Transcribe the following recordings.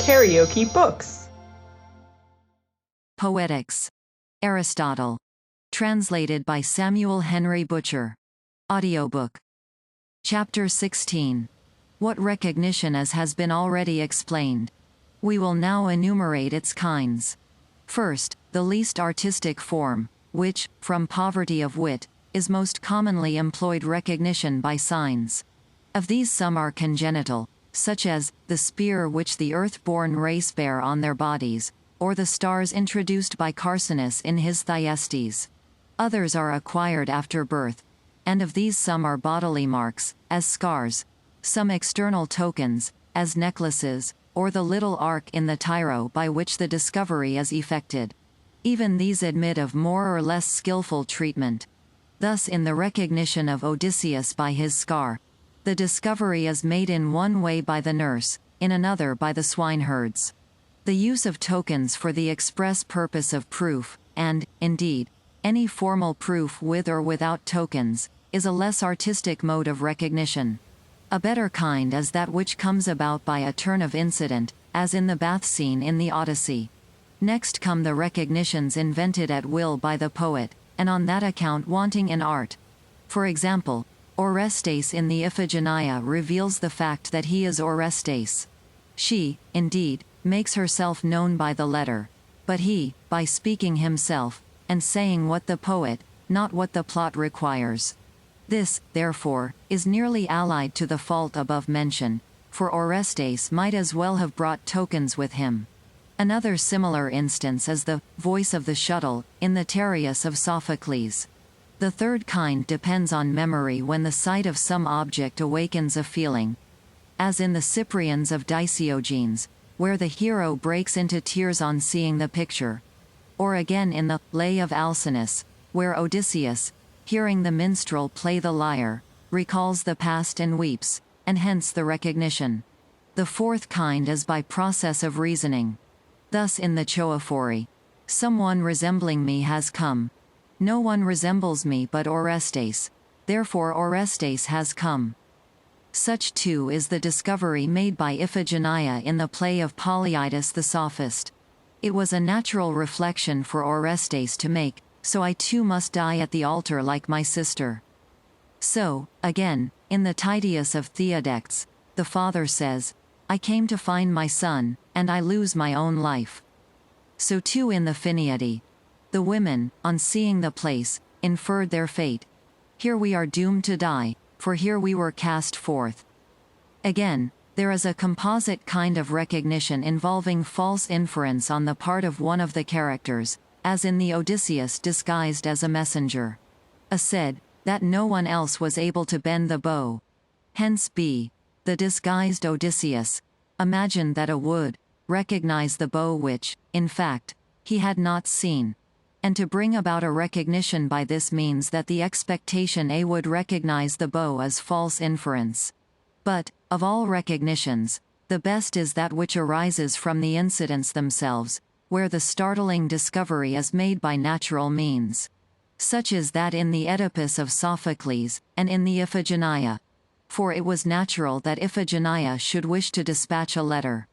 KaraokeBooks. Poetics. Aristotle. Translated by Samuel Henry Butcher. Audiobook. Chapter 16. What recognition is has been already explained. We will now enumerate its kinds. First, the least artistic form, which, from poverty of wit, is most commonly employed recognition by signs. Of these some are congenital, such as the spear which the earth-born race bear on their bodies, or the stars introduced by Carcinus in his Thyestes. Others are acquired after birth, and of these some are bodily marks, as scars, some external tokens, as necklaces, or the little arc in the tyro by which the discovery is effected. Even these admit of more or less skillful treatment. Thus in the recognition of Odysseus by his scar, the discovery is made in one way by the nurse, in another by the swineherds. The use of tokens for the express purpose of proof, and, indeed, any formal proof with or without tokens, is a less artistic mode of recognition. A better kind is that which comes about by a turn of incident, as in the bath scene in the Odyssey. Next come the recognitions invented at will by the poet, and on that account wanting in art. For example, Orestes in the Iphigenia reveals the fact that he is Orestes. She, indeed, makes herself known by the letter, but he, by speaking himself, and saying what the poet, not what the plot requires. This, therefore, is nearly allied to the fault above mentioned, for Orestes might as well have brought tokens with him. Another similar instance is the voice of the shuttle, in the Tereus of Sophocles. The third kind depends on memory when the sight of some object awakens a feeling, as in the Cyprians of Diogenes, where the hero breaks into tears on seeing the picture, or again in the Lay of Alcinous, where Odysseus, hearing the minstrel play the lyre, recalls the past and weeps, and hence the recognition. The fourth kind is by process of reasoning. Thus in the Choephori, someone resembling me has come. No one resembles me but Orestes, therefore Orestes has come. Such too is the discovery made by Iphigenia in the play of Polyidus the Sophist. It was a natural reflection for Orestes to make, so I too must die at the altar like my sister. So, again, in the Titius of Theodectes, the father says, I came to find my son, and I lose my own life. So too in the Finiadae. The women, on seeing the place, inferred their fate. Here we are doomed to die, for here we were cast forth. Again, there is a composite kind of recognition involving false inference on the part of one of the characters, as in the Odysseus disguised as a messenger. A said, that no one else was able to bend the bow. Hence b. The disguised Odysseus, imagined that a would recognize the bow which, in fact, he had not seen. And to bring about a recognition by this means that the expectation A would recognize the bow as false inference. But, of all recognitions, the best is that which arises from the incidents themselves, where the startling discovery is made by natural means. Such is that in the Oedipus of Sophocles, and in the Iphigenia. For it was natural that Iphigenia should wish to dispatch a letter.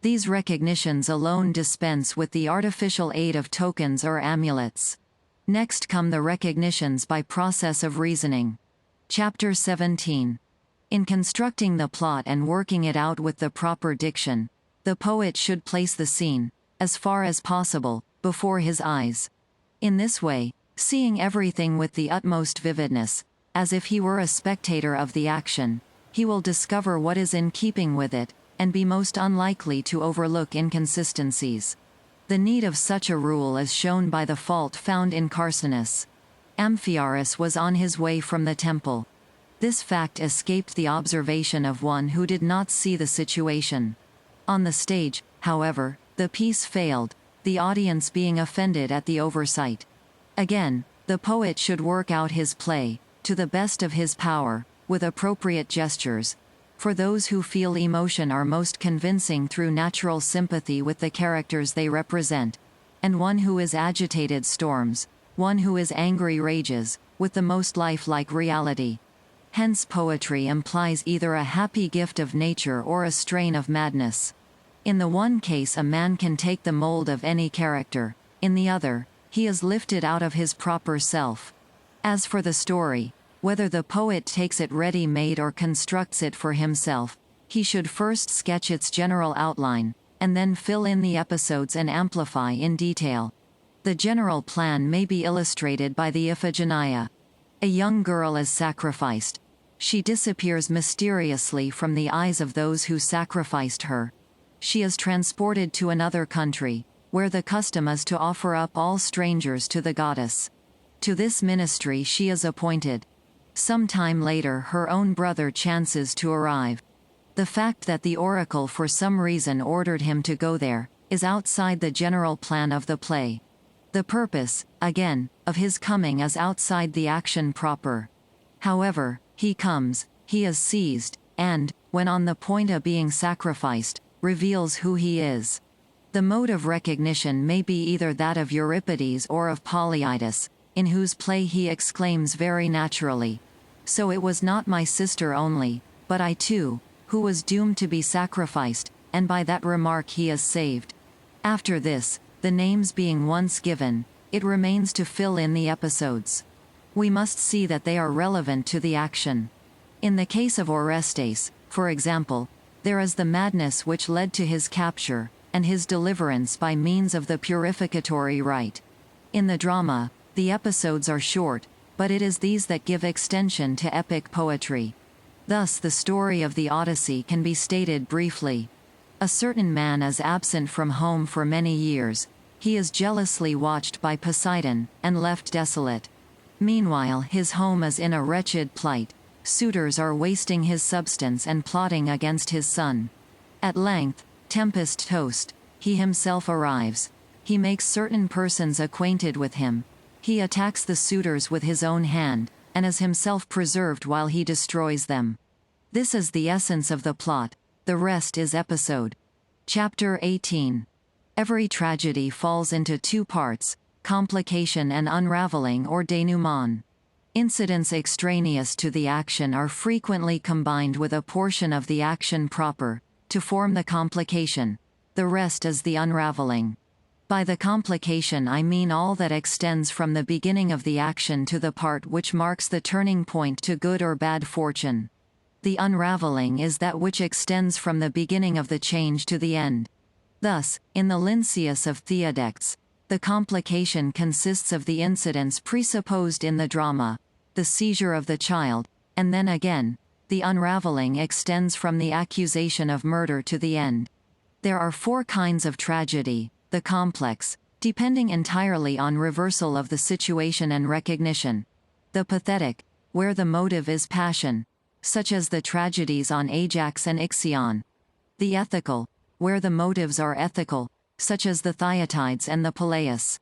These recognitions alone dispense with the artificial aid of tokens or amulets. Next come the recognitions by process of reasoning. Chapter 17. In constructing the plot and working it out with the proper diction, the poet should place the scene, as far as possible, before his eyes. In this way, seeing everything with the utmost vividness, as if he were a spectator of the action, he will discover what is in keeping with it, and be most unlikely to overlook inconsistencies. The need of such a rule is shown by the fault found in Carcinus. Amphiaraus was on his way from the temple. This fact escaped the observation of one who did not see the situation. On the stage, however, the piece failed, the audience being offended at the oversight. Again, the poet should work out his play, to the best of his power, with appropriate gestures, for those who feel emotion are most convincing through natural sympathy with the characters they represent, and one who is agitated storms, one who is angry rages, with the most lifelike reality. Hence poetry implies either a happy gift of nature or a strain of madness. In the one case a man can take the mold of any character, in the other, he is lifted out of his proper self. As for the story, whether the poet takes it ready-made or constructs it for himself, he should first sketch its general outline, and then fill in the episodes and amplify in detail. The general plan may be illustrated by the Iphigenia. A young girl is sacrificed. She disappears mysteriously from the eyes of those who sacrificed her. She is transported to another country, where the custom is to offer up all strangers to the goddess. To this ministry she is appointed. Some time later her own brother chances to arrive. The fact that the oracle for some reason ordered him to go there, is outside the general plan of the play. The purpose, again, of his coming is outside the action proper. However, he comes, he is seized, and, when on the point of being sacrificed, reveals who he is. The mode of recognition may be either that of Euripides or of Polyidus, in whose play he exclaims very naturally, "So it was not my sister only, but I too, who was doomed to be sacrificed," and by that remark he is saved. After this, the names being once given, it remains to fill in the episodes. We must see that they are relevant to the action. In the case of Orestes, for example, there is the madness which led to his capture, and his deliverance by means of the purificatory rite. In the drama, the episodes are short, but it is these that give extension to epic poetry. Thus the story of the Odyssey can be stated briefly. A certain man is absent from home for many years. He is jealously watched by Poseidon, and left desolate. Meanwhile his home is in a wretched plight. Suitors are wasting his substance and plotting against his son. At length, tempest tossed, he himself arrives. He makes certain persons acquainted with him. He attacks the suitors with his own hand, and is himself preserved while he destroys them. This is the essence of the plot, the rest is episode. Chapter 18. Every tragedy falls into two parts, complication and unraveling or denouement. Incidents extraneous to the action are frequently combined with a portion of the action proper, to form the complication. The rest is the unraveling. By the complication I mean all that extends from the beginning of the action to the part which marks the turning point to good or bad fortune. The unraveling is that which extends from the beginning of the change to the end. Thus, in the Lynceus of Theodectes, the complication consists of the incidents presupposed in the drama, the seizure of the child, and then again, the unraveling extends from the accusation of murder to the end. There are four kinds of tragedy: the complex, depending entirely on reversal of the situation and recognition; the pathetic, where the motive is passion, such as the tragedies on Ajax and Ixion; the ethical, where the motives are ethical, such as the Thyatides and the Peleus.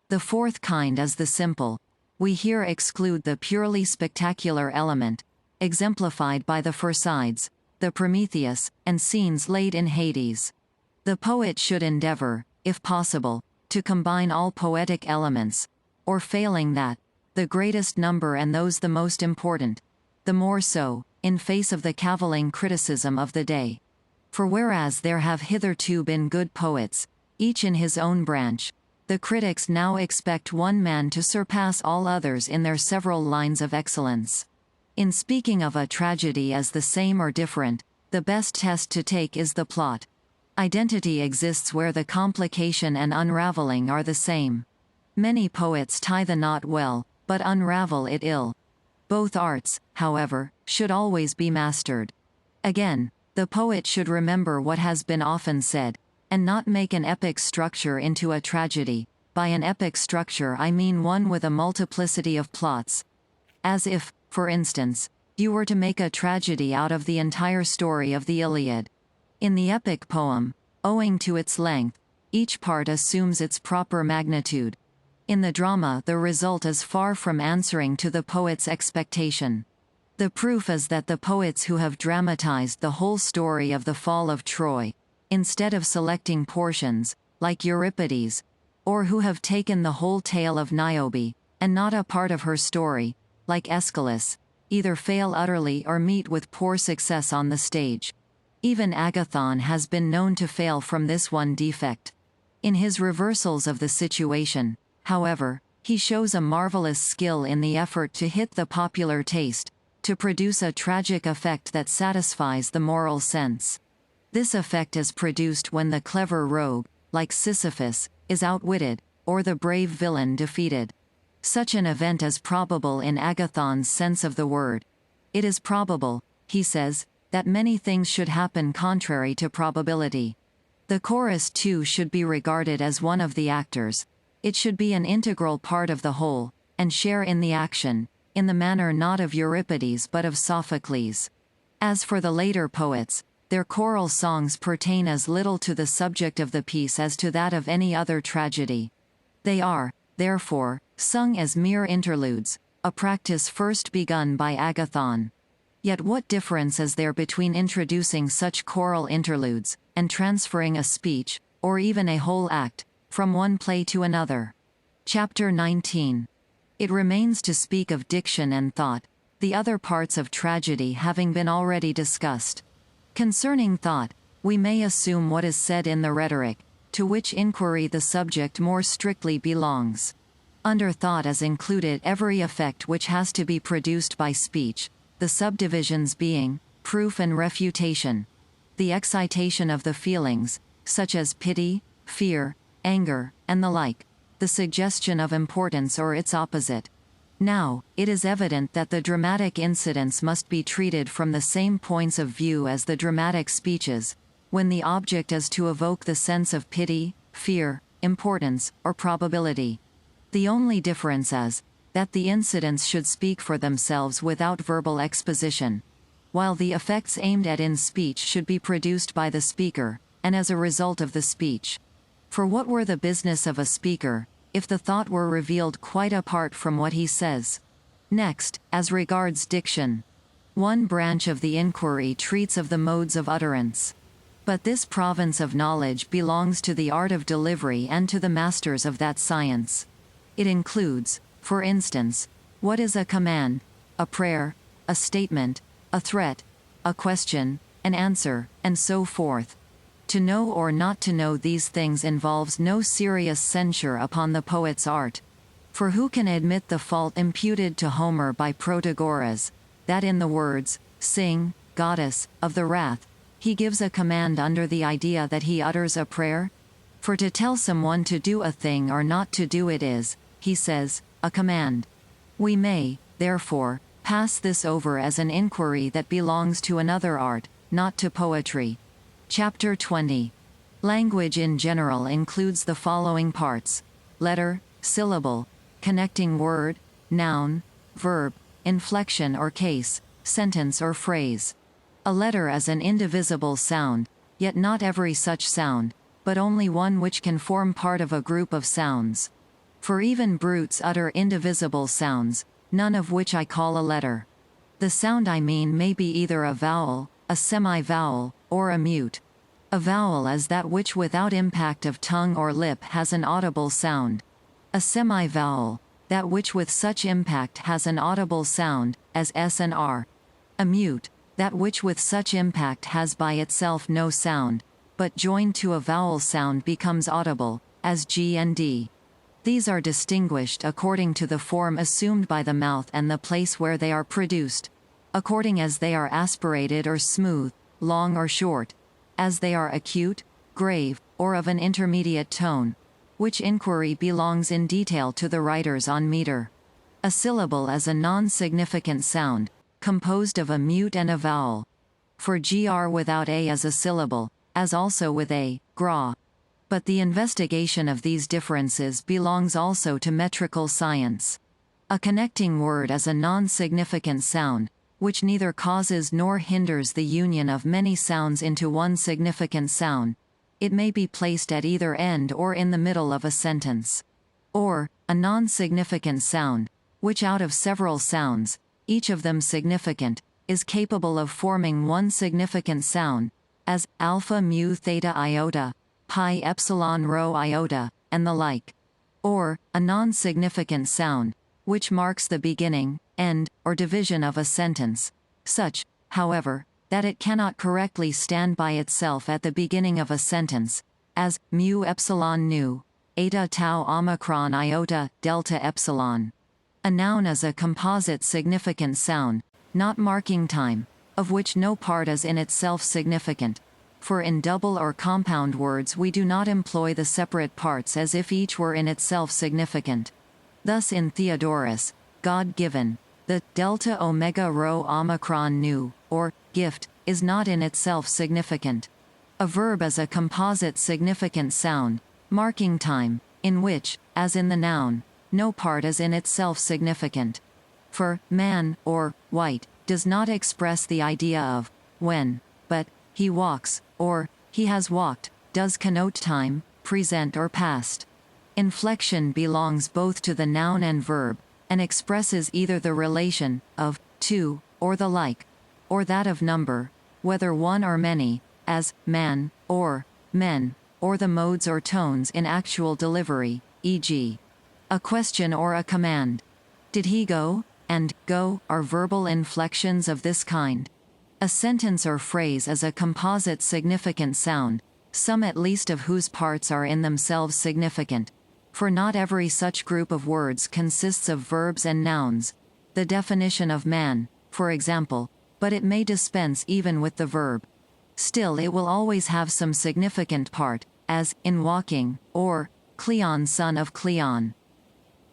The fourth kind is the simple. We here exclude the purely spectacular element, exemplified by the Phorcides, the Prometheus, and scenes laid in Hades. The poet should endeavor, if possible, to combine all poetic elements, or failing that, the greatest number and those the most important, the more so, in face of the cavilling criticism of the day. For whereas there have hitherto been good poets, each in his own branch, the critics now expect one man to surpass all others in their several lines of excellence. In speaking of a tragedy as the same or different, the best test to take is the plot. Identity exists where the complication and unraveling are the same. Many poets tie the knot well, but unravel it ill. Both arts, however, should always be mastered. Again, the poet should remember what has been often said, and not make an epic structure into a tragedy. By an epic structure I mean one with a multiplicity of plots. As if, for instance, you were to make a tragedy out of the entire story of the Iliad. In the epic poem, owing to its length, each part assumes its proper magnitude. In the drama the result is far from answering to the poet's expectation. The proof is that the poets who have dramatized the whole story of the fall of Troy, instead of selecting portions, like Euripides, or who have taken the whole tale of Niobe, and not a part of her story, like Aeschylus, either fail utterly or meet with poor success on the stage. Even Agathon has been known to fail from this one defect. In his reversals of the situation, however, he shows a marvelous skill in the effort to hit the popular taste, to produce a tragic effect that satisfies the moral sense. This effect is produced when the clever rogue, like Sisyphus, is outwitted, or the brave villain defeated. Such an event is probable in Agathon's sense of the word. It is probable, he says, that many things should happen contrary to probability. The chorus too should be regarded as one of the actors. It should be an integral part of the whole, and share in the action, in the manner not of Euripides but of Sophocles. As for the later poets, their choral songs pertain as little to the subject of the piece as to that of any other tragedy. They are, therefore, sung as mere interludes, a practice first begun by Agathon. Yet what difference is there between introducing such choral interludes, and transferring a speech, or even a whole act, from one play to another? Chapter 19. It remains to speak of diction and thought, the other parts of tragedy having been already discussed. Concerning thought, we may assume what is said in the rhetoric, to which inquiry the subject more strictly belongs. Under thought is included every effect which has to be produced by speech, the subdivisions being proof and refutation, the excitation of the feelings, such as pity, fear, anger, and the like, the suggestion of importance or its opposite. Now, it is evident that the dramatic incidents must be treated from the same points of view as the dramatic speeches, when the object is to evoke the sense of pity, fear, importance, or probability. The only difference is that the incidents should speak for themselves without verbal exposition, while the effects aimed at in speech should be produced by the speaker, and as a result of the speech. For what were the business of a speaker, if the thought were revealed quite apart from what he says? Next, as regards diction. One branch of the inquiry treats of the modes of utterance. But this province of knowledge belongs to the art of delivery and to the masters of that science. It includes, for instance, what is a command, a prayer, a statement, a threat, a question, an answer, and so forth. To know or not to know these things involves no serious censure upon the poet's art. For who can admit the fault imputed to Homer by Protagoras, that in the words, "Sing, goddess, of the wrath," he gives a command under the idea that he utters a prayer? For to tell someone to do a thing or not to do it is, he says, a command. We may, therefore, pass this over as an inquiry that belongs to another art, not to poetry. Chapter 20. Language in general includes the following parts: letter, syllable, connecting word, noun, verb, inflection or case, sentence or phrase. A letter is an indivisible sound, yet not every such sound, but only one which can form part of a group of sounds. For even brutes utter indivisible sounds, none of which I call a letter. The sound I mean may be either a vowel, a semi-vowel, or a mute. A vowel is that which without impact of tongue or lip has an audible sound. A semi-vowel, that which with such impact has an audible sound, as S and R. A mute, that which with such impact has by itself no sound, but joined to a vowel sound becomes audible, as G and D. These are distinguished according to the form assumed by the mouth and the place where they are produced, according as they are aspirated or smooth, long or short, as they are acute, grave, or of an intermediate tone, which inquiry belongs in detail to the writers on meter. A syllable is a non-significant sound, composed of a mute and a vowel. For gr without a is a syllable, as also with a, gra. But the investigation of these differences belongs also to metrical science. A connecting word is a non-significant sound, which neither causes nor hinders the union of many sounds into one significant sound. It may be placed at either end or in the middle of a sentence. Or, a non-significant sound, which out of several sounds, each of them significant, is capable of forming one significant sound, as alpha mu theta iota, pi epsilon rho iota, and the like. Or, a non-significant sound, which marks the beginning, end, or division of a sentence. Such, however, that it cannot correctly stand by itself at the beginning of a sentence, as mu epsilon nu, eta tau omicron iota delta epsilon. A noun is a composite significant sound, not marking time, of which no part is in itself significant. For in double or compound words we do not employ the separate parts as if each were in itself significant. Thus in Theodorus, God-given, the delta omega rho omicron nu, or gift, is not in itself significant. A verb is a composite significant sound, marking time, in which, as in the noun, no part is in itself significant. For man, or white, does not express the idea of when, but he walks, or he has walked, does connote time, present or past. Inflection belongs both to the noun and verb, and expresses either the relation of to, or the like, or that of number, whether one or many, as man, or men, or the modes or tones in actual delivery, e.g., a question or a command. Did he go? And go are verbal inflections of this kind. A sentence or phrase is a composite significant sound, some at least of whose parts are in themselves significant. For not every such group of words consists of verbs and nouns. The definition of man, for example, but it may dispense even with the verb. Still it will always have some significant part, as, in walking, or, Cleon son of Cleon.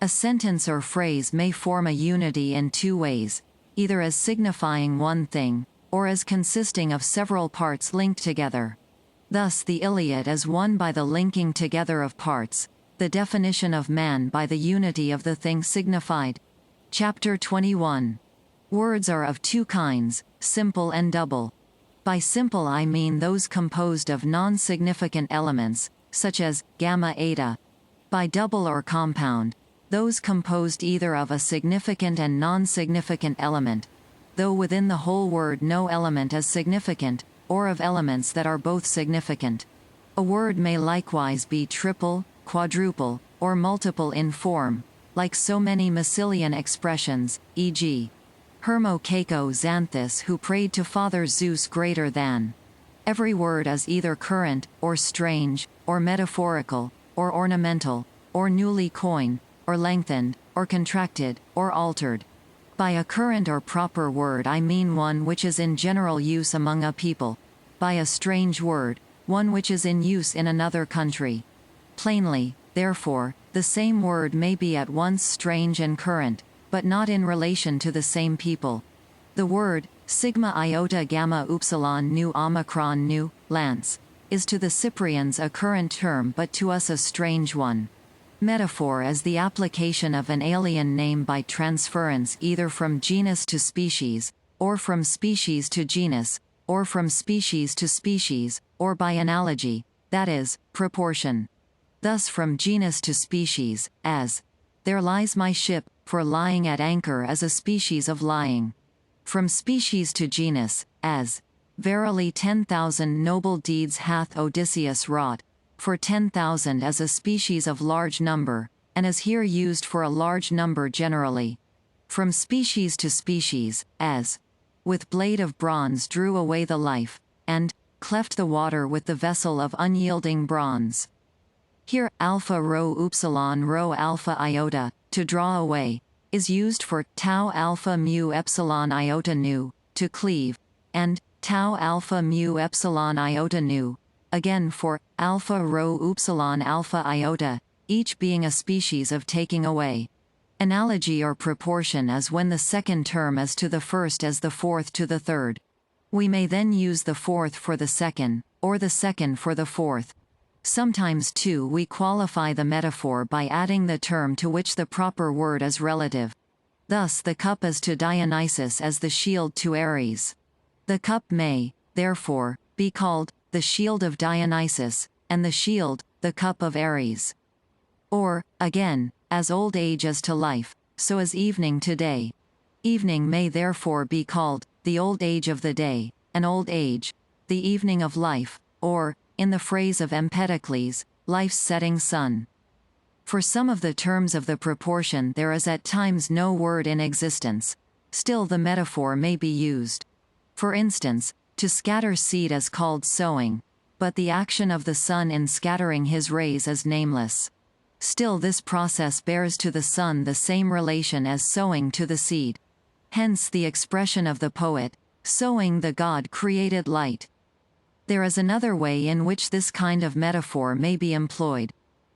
A sentence or phrase may form a unity in two ways, either as signifying one thing, or as consisting of several parts linked together. Thus the Iliad is one by the linking together of parts, the definition of man by the unity of the thing signified. Chapter 21. Words are of two kinds, simple and double. By simple I mean those composed of non-significant elements, such as gamma eta. By double or compound, those composed either of a significant and non-significant element, though within the whole word no element is significant, or of elements that are both significant. A word may likewise be triple, quadruple, or multiple in form, like so many Massilian expressions, e.g., Hermo Keiko Xanthus who prayed to Father Zeus greater than. Every word is either current, or strange, or metaphorical, or ornamental, or newly coined, or lengthened, or contracted, or altered. By a current or proper word I mean one which is in general use among a people. By a strange word, one which is in use in another country. Plainly, therefore, the same word may be at once strange and current, but not in relation to the same people. The word, sigma iota gamma upsilon nu omicron nu, lance, is to the Cyprians a current term but to us a strange one. Metaphor is the application of an alien name by transference either from genus to species, or from species to genus, or from species to species, or by analogy, that is, proportion. Thus from genus to species, as, there lies my ship, for lying at anchor is a species of lying. From species to genus, as, verily 10,000 noble deeds hath Odysseus wrought, for 10,000 is a species of large number, and is here used for a large number generally. From species to species, as, with blade of bronze drew away the life, and, cleft the water with the vessel of unyielding bronze. Here, alpha rho upsilon rho alpha iota, to draw away, is used for tau alpha mu epsilon iota nu, to cleave, and tau alpha mu epsilon iota nu, again for alpha rho upsilon alpha iota, each being a species of taking away. Analogy or proportion is when the second term is to the first as the fourth to the third. We may then use the fourth for the second, or the second for the fourth. Sometimes too we qualify the metaphor by adding the term to which the proper word is relative. Thus the cup is to Dionysus as the shield to Ares. The cup may, therefore, be called the shield of Dionysus, and the shield, the cup of Ares. Or, again, as old age is to life, so is evening to day. Evening may therefore be called the old age of the day, and old age, the evening of life, or, in the phrase of Empedocles, life's setting sun. For some of the terms of the proportion there is at times no word in existence. Still the metaphor may be used. For instance, To scatter seed is called sowing, but the action of the sun in scattering his rays is nameless. Still this process bears to the sun the same relation as sowing to the seed. Hence the expression of the poet, sowing the God-created light. There is another way in which this kind of metaphor may be employed.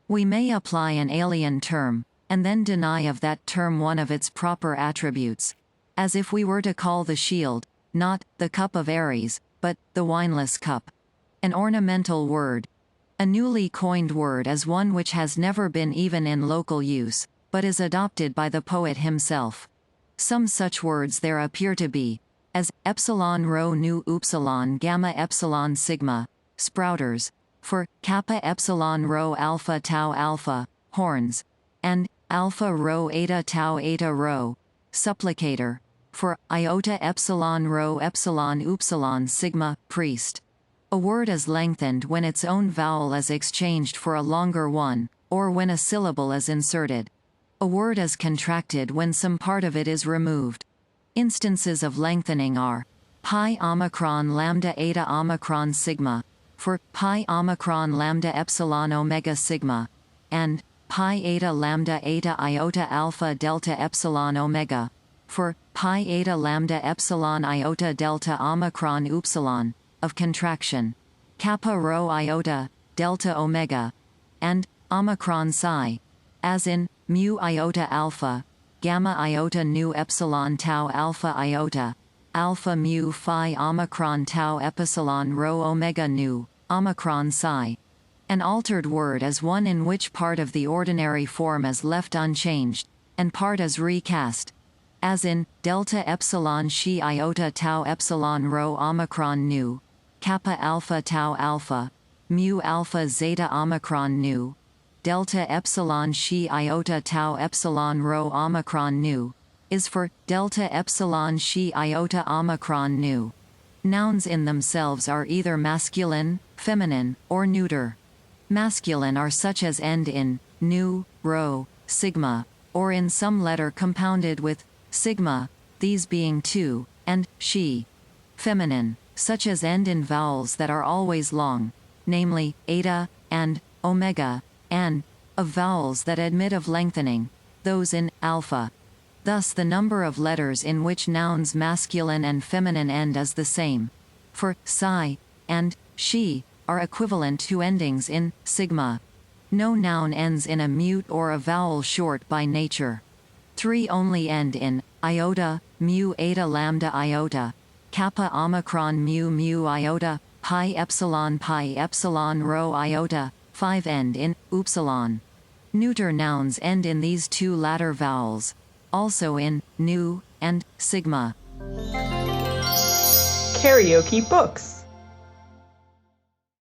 We may apply an alien term, and then deny of that term one of its proper attributes. As if we were to call the shield, not the cup of Ares, but the wineless cup. An ornamental word. A newly coined word is one which has never been even in local use, but is adopted by the poet himself. Some such words there appear to be, as epsilon rho nu upsilon gamma epsilon sigma, sprouters, for kappa epsilon rho alpha tau alpha, horns, and alpha rho eta tau eta rho, supplicator, for iota epsilon rho epsilon upsilon sigma, priest. A word is lengthened when its own vowel is exchanged for a longer one, or when a syllable is inserted. A word is contracted when some part of it is removed. Instances of lengthening are pi omicron lambda eta omicron sigma, for pi omicron lambda epsilon omega sigma, and pi eta lambda eta iota alpha delta epsilon omega, for pi eta lambda epsilon iota delta omicron upsilon, of contraction, kappa rho iota, delta omega, and omicron psi, as in mu iota alpha, gamma iota nu epsilon tau alpha iota, alpha mu phi omicron tau epsilon rho omega nu, omicron psi. An altered word is one in which part of the ordinary form is left unchanged, and part is recast, as in delta epsilon chi iota tau epsilon rho omicron nu, kappa alpha tau alpha, mu alpha zeta omicron nu, delta epsilon chi iota tau epsilon rho omicron nu, is for delta epsilon chi iota omicron nu. Nouns in themselves are either masculine, feminine, or neuter. Masculine are such as end in nu, rho, sigma, or in some letter compounded with sigma, these being two, and she. Feminine, such as end in vowels that are always long, namely, eta, and omega, and of vowels that admit of lengthening, those in alpha. Thus the number of letters in which nouns masculine and feminine end is the same. For psi and she are equivalent to endings in sigma. No noun ends in a mute or a vowel short by nature. 3 only end in iota, mu eta lambda iota, kappa omicron mu mu iota, pi epsilon rho iota, 5 end in upsilon. Neuter nouns end in these two latter vowels, also in nu and sigma. KaraokeBooks.